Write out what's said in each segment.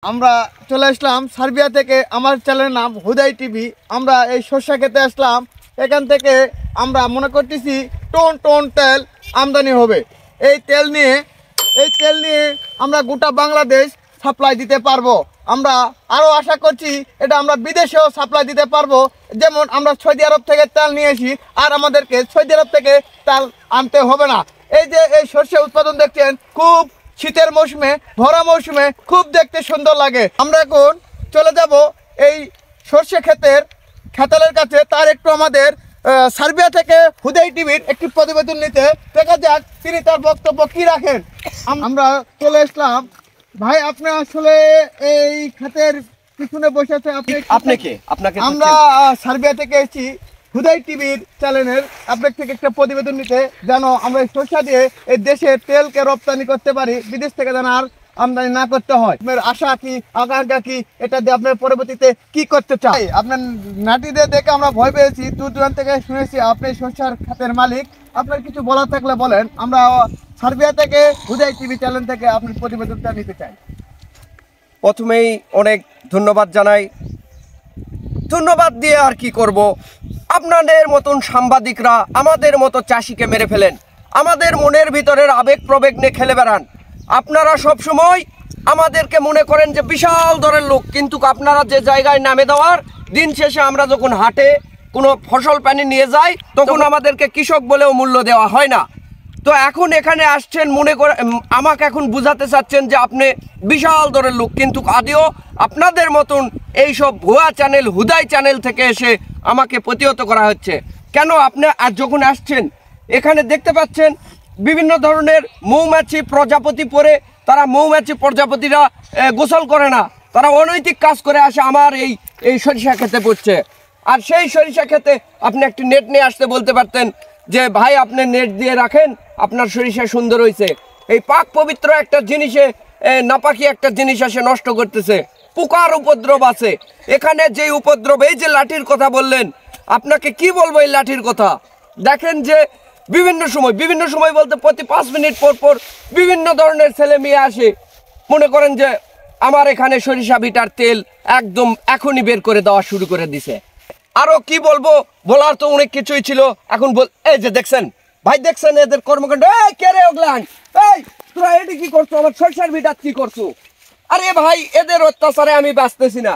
আমরা চলে আসলাম সার্বিয়া থেকে। আমার চ্যানেলের নাম হুদাই টিভি। আমরা এই সর্ষা খেতে আসলাম। এখান থেকে আমরা মনে করতেছি টন টন তেল আমদানি হবে। এই তেল নিয়ে আমরা গোটা বাংলাদেশ সাপ্লাই দিতে পারবো। আমরা আরও আশা করছি এটা আমরা বিদেশেও সাপ্লাই দিতে পারবো। যেমন আমরা সৌদি আরব থেকে তেল নিয়ে আসি, আর আমাদেরকে সৌদি আরব থেকে তেল আনতে হবে না। এই যে এই সর্ষে উৎপাদন দেখছেন, খুব শীতের মৌসুমে, ভরা মৌসুমে খুব দেখতে সুন্দর লাগে। আমরা এখন চলে যাব এই সর্ষে খেতের কাছে। তার একটু আমাদের সার্বিয়া থেকে হুদাই টিভির একটি প্রতিবেদন নিতে। দেখা যাক তিনি তার বক্তব্য কি রাখেন। আমরা চলে আসলাম। ভাই, আপনি আসলে এই খাতের পিছনে বসে আছে, আপনাকে আমরা সার্বিয়া থেকে এসেছি হুদাই টিভির চ্যানেলের আপনার থেকে একটা প্রতিবেদন নিতে, যেন আমরা এই সরষা দিয়ে এই দেশে তেলকে রপ্তানি করতে পারি, বিদেশ থেকে যেন আর আমদানি না করতে হয়। আপনার আশা কি, আকাঙ্ক্ষা কি, এটা দিয়ে আপনার পরবর্তীতে কি করতে চাই? আপনার নাটিদের দেখে আমরা ভয় পেয়েছি, দূর দূরান্ত থেকে শুনেছি আপনি সরষার খাতের মালিক। আপনার কিছু বলার থাকলে বলেন। আমরা সার্বিয়া থেকে হুদাই টিভি চ্যানেল থেকে আপনার প্রতিবেদনটা নিতে চাই। প্রথমেই অনেক ধন্যবাদ জানাই। ধন্যবাদ দিয়ে আর কি করব, আপনাদের মতন সাংবাদিকরা আমাদের মতো চাষিকে মেরে ফেলেন, আমাদের মনের ভিতরের আবেগ প্রবেগ নিয়ে খেলে বেড়ান। আপনারা সব সময় আমাদেরকে মনে করেন যে বিশাল দরের লোক, কিন্তু আপনারা যে জায়গায় নামে দেওয়ার, দিন শেষে আমরা যখন হাটে কোনো ফসল পানি নিয়ে যাই তখন আমাদেরকে কৃষক বলেও মূল্য দেওয়া হয় না। তো এখন এখানে আসছেন মনে করে আমাকে এখন বুঝাতে চাচ্ছেন যে আপনি বিশাল দরের লোক, কিন্তু আদেও আপনাদের মতন এইসব ভুয়া চ্যানেল, হুদাই চ্যানেল থেকে এসে আমাকে প্রতিহত করা হচ্ছে। কেন আপনি আর যখন আসছেন এখানে দেখতে পাচ্ছেন বিভিন্ন ধরনের মৌমাছি প্রজাপতি পরে, তারা মৌমাছি প্রজাপতিরা গোসল করে না, তারা অনৈতিক কাজ করে আসে আমার এই সরিষা খেতে পড়ছে। আর সেই সরিষা খেতে আপনি একটি নেট নিয়ে আসতে বলতে পারতেন যে ভাই আপনি নেট দিয়ে রাখেন, আপনার সরিষা সুন্দর হয়েছে। এই পাক পবিত্র একটা জিনিসে নাপাকি একটা জিনিস আসে নষ্ট করতেছে। পোকার উপদ্রব আছে এখানে, যে উপদ্রব, এই যে লাঠির কথা বললেন, আপনাকে কি বলবো এই লাঠির কথা। দেখেন যে বিভিন্ন সময় বলতে প্রতি 5 মিনিট পর বিভিন্ন ধরনের ছেলে মেয়ে আসে, মনে করেন যে আমার এখানে সরিষা ভিটার তেল একদম এখনই বের করে দেওয়া শুরু করে দিছে। আরো কি বলবো, বলার তো অনেক কিছুই ছিল। এখন এই যে দেখছেন ভাই, দেখছেন এদের কর্মকাণ্ড। এই কে রে ওগলান, এই তোরা এটি কি করছো, আমার সরষার ভিটার কি করছো? আরে ভাই, এদের অত্যাচারে আমি বাঁচতেছি না।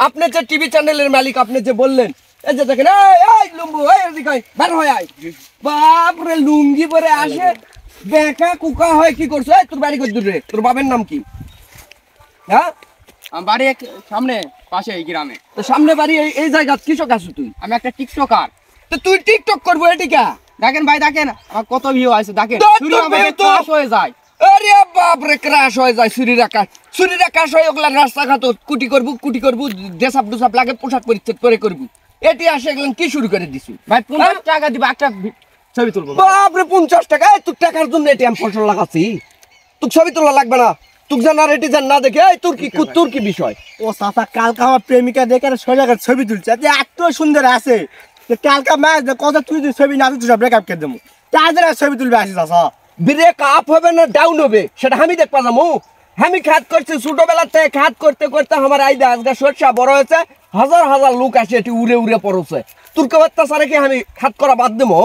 আপনি যে টিভি চ্যানেলের মালিক, আপনি যে বললেন, এই যে দেখেন, এই লুম্বু, এই এদিকে বের হয়ে আয়। বাপ রে, লুঙ্গি পরে আসে, বেকা কুকা হয়। কি করছো? তোর বাড়ি কত দূরে? তোর বাবার নাম কি? হ্যাঁ, বাড়ি সামনে, পাশে এই গ্রামে। তো সামনে বাড়ি এই জায়গা কৃষক আছো তুই? আমি একটা টিকটকার। তো তুই টিকটক করবো এটিকা? দেখেন ভাই, দেখেন আমার কত ভিউ আছে, দেখেন ক্রাশ হয়ে যায়। আরে বাপ রে, ক্রাশ হয়ে যায়। ছুরির আকাশ হয়ে ওগুলা রাস্তাঘাট কুটি করবু দেশাপ ডুসাপ লাগে, পোশাক পরিচ্ছদ পরে করবু। এটি আসে এগুলো কি শুরু করে দিছি ভাই? 50 টাকা দিব একটা ছবি তুলবো। বাপ রে, 50 টাকা? তোর টাকার জন্য এটি আমি ফসল লাগাচ্ছি, তোর ছবি তোলা লাগবে না। তুই জানার এটি জান না দেখে তোর কি বিষয়? ও চাচা, কালকে আমার প্রেমিকা দেখে সোজাগার ছবি তুলছে, এত সুন্দর আছে। কালকা ম্যাচ কথা, তুই ছবি না তুই ব্রেকআপ করে দেবো, তাদের ছবি তুলবে আসি চাচা। ব্রেক আপ হবে না ডাউন হবে সেটা আমি দেখবা যাবো। আমি খাত করছি ছোটবেলা থেকে, খাত করতে করতে আমার আইদা আজকে সরষা বড় হয়েছে, হাজার হাজার লোক আসে এটি উড়ে পড়ছে। তুরকে অত্যাচারে কি আমি খাত করা বাদ দেবো?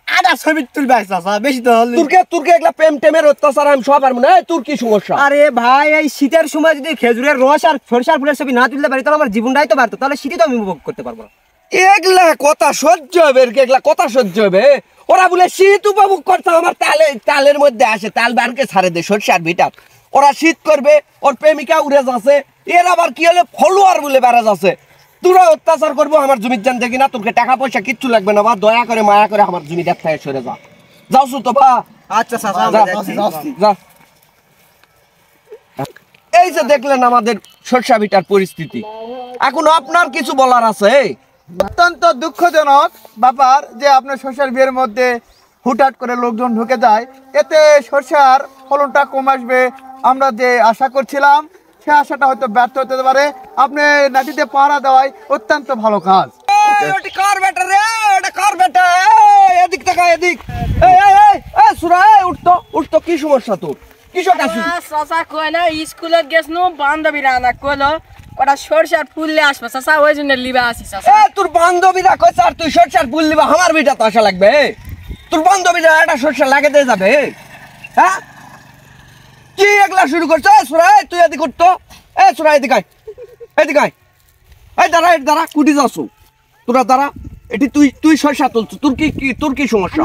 আদা ছবি তুলবে আসি চাচা, বেশি তো তুরকে এগুলা প্রেম টেমের অত্যাচার আমি সব পারবো না। তোর কি সমস্যা? আরে ভাই, এই শীতের সময় যদি খেজুরের রস আর সরিষার ফুলের ছবি না তুলতে পারি তাহলে আমার জীবনটাই তো পারতো, তাহলে শীতে তো আমি উপভোগ করতে পারবো না। এগুলা কথা সহ্য হবে? এগুলা কথা সহ্য হবে? ওরা বলে শীত উপভোগ করতে আমার তালের মধ্যে আসে, তাল বারকে ছাড়ে দেয় সরষার ভিটার। ওরা শীত করবে, ওর প্রেমিকা উড়ে যাচ্ছে, এর আবার কি হলে ফলোয়ার বলে বেড়া যাচ্ছে। তোরা অত্যাচার করবো আমার জমির জান দেখি না, তোকে টাকা পয়সা কিচ্ছু লাগবে না, বা দয়া করে মায়া করে আমার জমিটার থেকে সরে যাও তো বা। আচ্ছা চাচা, যা। এই যে দেখলেন আমাদের সরষা ভিটার পরিস্থিতি। এখন আপনার কিছু বলার আছে? অত্যন্ত দুঃখজনক ব্যাপার যে আপনার সরষার বিয়ের মধ্যে হুটহাট করে লোকজন ঢুকে যায়, এতে সরষার ফলনটা কম আসবে। আমরা যে আশা করছিলাম সে আশাটা হয়তো ব্যর্থ হতে পারে। আপনি নাটিতে পাহারা দেওয়াই অত্যন্ত ভালো কাজ। এদিক সুরা উঠতো কি সমস্যা তোর? কিসব কাশু চাচা কয় না স্কুলত গেছনু বান্ধবীরা না কইলো ওটা সরষার ফুললে আসবে চাচা ওই জন্য লিবা আসি চাচা এ তোর বান্ধবীরা কই স্যার তুই সরষার ফুল দিবা আমার বিটা তো আসা লাগবে তোর বান্ধবীরা একটা সরষা লাগাতে যাবে হ্যাঁ কি একলা শুরু করছ সুরাই তুই এদিকে করতো সুরাই এদিকে আয় এদিকে আয় এই দাঁড়া কুটি যাচ্ছ তোরা দাঁড়া এটি তুই সরষা তুলছ তোর কি সমস্যা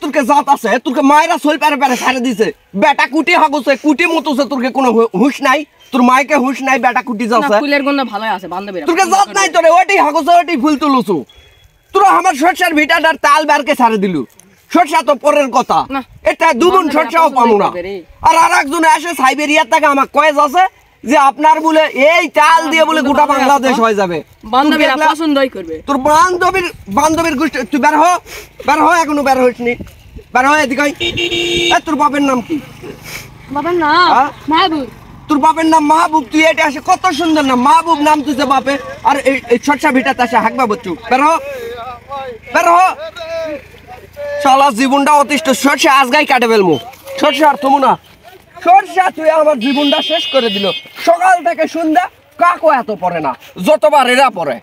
তোরকে জাত আছে তোরকে মায়েরা সই পারে পারে ছাড়ে দিছে বেটা কুটি হাগুছে কুটি মতুছে তোরকে কোনো হুঁশ নাই তোর মাইকে হুঁশ নাই বেটা কুটি যাচ্ছে ফুলের গন্ধ ভালো আছে বান্ধবীরা তোরকে জাত নাই তোরে ওইটাই হাগুছে ওইটাই ফুল তুলছু তোরা আমার সরষার ভিটাটার তাল বেরকে ছাড়ে দিলু সরষা তো পরের কথা না। এটা দুগুণ সরষাও পাবো না আর একজনে এসে সাইবেরিয়ার থেকে আমার কয়েজ আছে যে আপনার বলে এই চাল দিয়ে বলে গোটা বাংলাদেশ হয়ে যাবে বান্ধবীরা পছন্দই করবে তোর বান্ধবীর গোষ্ঠী তুই বের হ এখনো বের হইসনি বের হয় এদিকে তোর বাপের নাম কি বাবার না হ্যাঁ? মাহবুব তোর বাপের নাম মাহবুব তুই এটা আসে কত সুন্দর নাম মাহবুব নাম তুই যে বাপে আর এই সরষা ভিটাতে আসে হাঁকবা বচ্চু বের হ শালা জীবনটা অতিষ্ঠ সরষা আজগাই কাটে ফেলবো সরষা আর থমু না সরষা তুই আমার জীবনটা শেষ করে দিল সকাল থেকে সন্ধ্যা কাকও এত পড়ে না যতবার এরা পড়ে